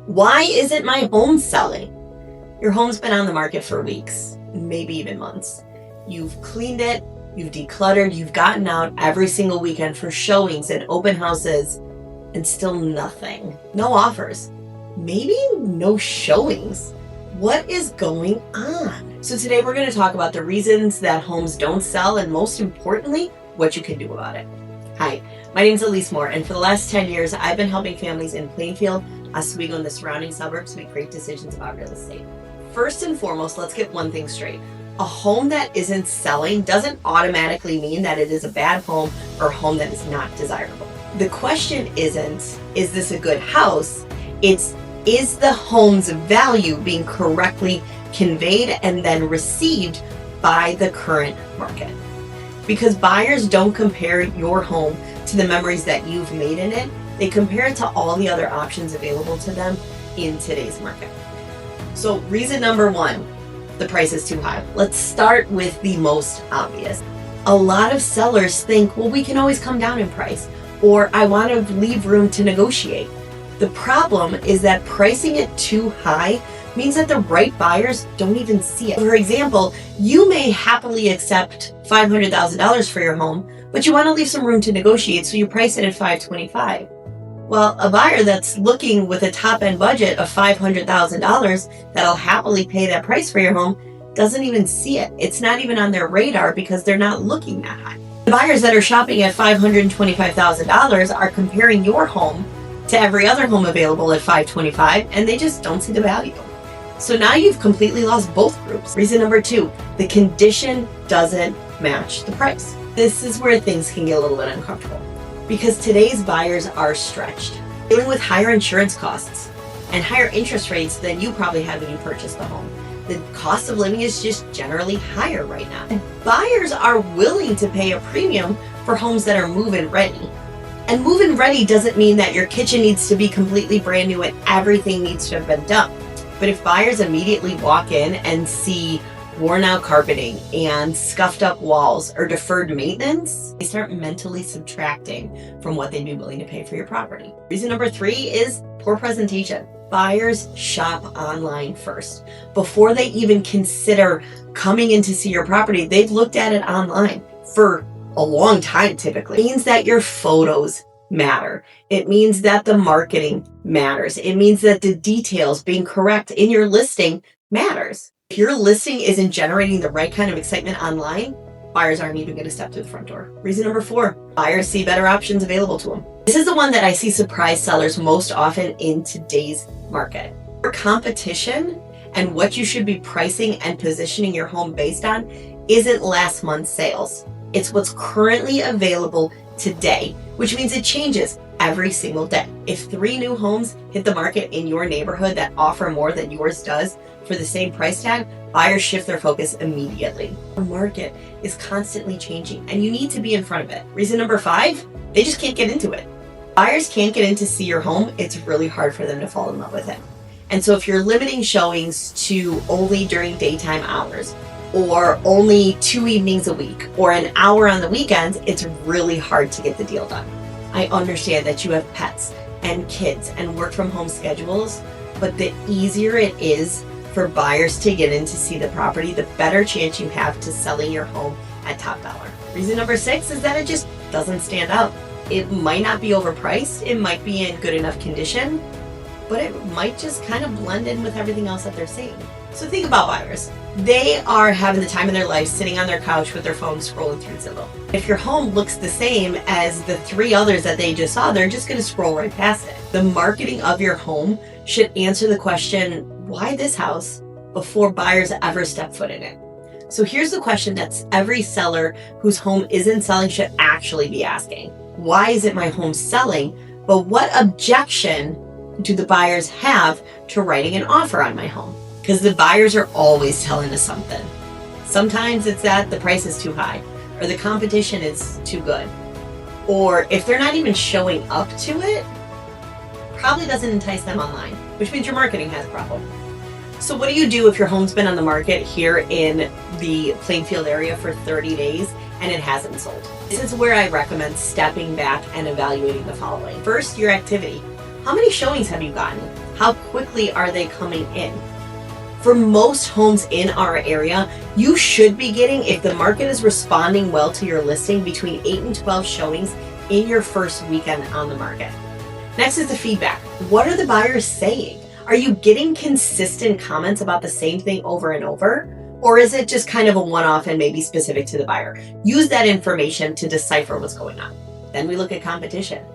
Why isn't my home selling? Your home's been on the market for weeks, maybe even months. You've cleaned it, you've decluttered, you've gotten out every single weekend for showings and open houses, and still nothing. No offers, maybe no showings. What is going on? So today we're going to talk about the reasons that homes don't sell, and most importantly, what you can do about it. Hi, my name is Elise Moore, and for the last 10 years, I've been helping families in Plainfield, Oswego, and the surrounding suburbs make great decisions about real estate. First and foremost, let's get one thing straight. A home that isn't selling doesn't automatically mean that it is a bad home or a home that is not desirable. The question isn't, is this a good house? It's, is the home's value being correctly conveyed and then received by the current market? Because buyers don't compare your home to the memories that you've made in it. They compare it to all the other options available to them in today's market. So reason number one, the price is too high. Let's start with the most obvious. A lot of sellers think, well, we can always come down in price, or I want to leave room to negotiate. The problem is that pricing it too high means that the right buyers don't even see it. For example, you may happily accept $500,000 for your home, but you want to leave some room to negotiate, so you price it at $525,000. Well, a buyer that's looking with a top-end budget of $500,000 that'll happily pay that price for your home doesn't even see it. It's not even on their radar because they're not looking that high. The buyers that are shopping at $525,000 are comparing your home to every other home available at $525,000, and they just don't see the value. So now you've completely lost both groups. Reason number two, the condition doesn't match the price. This is where things can get a little bit uncomfortable, because today's buyers are stretched, dealing with higher insurance costs and higher interest rates than you probably had when you purchased the home. The cost of living is just generally higher right now. And buyers are willing to pay a premium for homes that are move-in ready. And move-in ready doesn't mean that your kitchen needs to be completely brand new and everything needs to have been done. But if buyers immediately walk in and see worn out carpeting and scuffed up walls or deferred maintenance, they start mentally subtracting from what they'd be willing to pay for your property. Reason number three is poor presentation. Buyers shop online first. Before they even consider coming in to see your property, they've looked at it online for a long time typically. It means that your photos matter. It means that the marketing matters. It means that the details being correct in your listing matters. If your listing isn't generating the right kind of excitement online, buyers aren't even going to step to the front door. Reason number four, buyers see better options available to them. This is the one that I see surprise sellers most often in today's market. Your competition and what you should be pricing and positioning your home based on isn't last month's sales. It's what's currently available today, which means it changes every single day. If 3 new homes hit the market in your neighborhood that offer more than yours does for the same price tag, buyers shift their focus immediately. The market is constantly changing and you need to be in front of it. Reason number five, they just can't get into it. Buyers can't get in to see your home. It's really hard for them to fall in love with it. And so if you're limiting showings to only during daytime hours, or only 2 evenings a week, or an hour on the weekends, it's really hard to get the deal done. I understand that you have pets and kids and work from home schedules, but the easier it is for buyers to get in to see the property, the better chance you have to selling your home at top dollar. Reason number six is that it just doesn't stand out. It might not be overpriced, it might be in good enough condition, but it might just kind of blend in with everything else that they're seeing. So think about buyers. They are having the time of their life sitting on their couch with their phone scrolling through Zillow. If your home looks the same as the 3 others that they just saw, they're just going to scroll right past it. The marketing of your home should answer the question, why this house, before buyers ever step foot in it. So here's the question that every seller whose home isn't selling should actually be asking. Why isn't my home selling? But what objection do the buyers have to writing an offer on my home? Because the buyers are always telling us something. Sometimes it's that the price is too high, or the competition is too good. Or if they're not even showing up to it, probably doesn't entice them online, which means your marketing has a problem. So what do you do if your home's been on the market here in the Plainfield area for 30 days and it hasn't sold? This is where I recommend stepping back and evaluating the following. First, your activity. How many showings have you gotten? How quickly are they coming in? For most homes in our area, you should be getting, if the market is responding well to your listing, between 8 and 12 showings in your first weekend on the market. Next is the feedback. What are the buyers saying? Are you getting consistent comments about the same thing over and over? Or is it just kind of a one-off and maybe specific to the buyer? Use that information to decipher what's going on. Then we look at competition.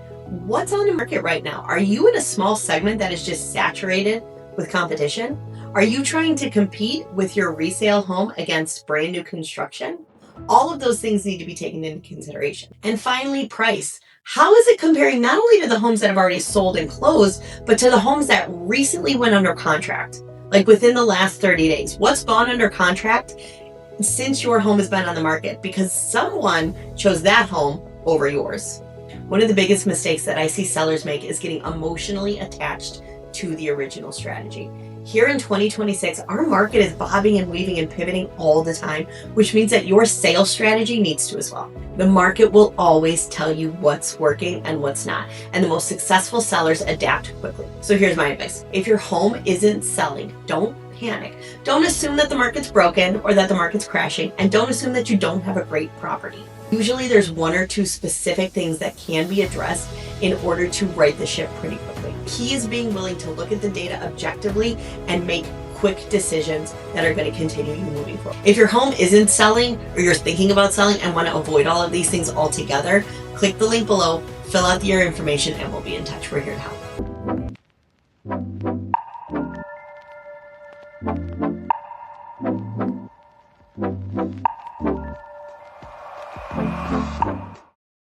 What's on the market right now? Are you in a small segment that is just saturated with competition? Are you trying to compete with your resale home against brand new construction? All of those things need to be taken into consideration. And finally, price. How is it comparing not only to the homes that have already sold and closed, but to the homes that recently went under contract, like within the last 30 days? What's gone under contract since your home has been on the market? Because someone chose that home over yours. One of the biggest mistakes that I see sellers make is getting emotionally attached to the original strategy. Here in 2026, our market is bobbing and weaving and pivoting all the time, which means that your sales strategy needs to as well. The market will always tell you what's working and what's not, and the most successful sellers adapt quickly. So here's my advice. If your home isn't selling, don't panic. Don't assume that the market's broken or that the market's crashing, and don't assume that you don't have a great property. Usually there's one or two specific things that can be addressed in order to right the ship pretty quickly. Key is being willing to look at the data objectively and make quick decisions that are going to continue you moving forward. If your home isn't selling or you're thinking about selling and want to avoid all of these things altogether, click the link below, fill out your information, and we'll be in touch. We're here to help.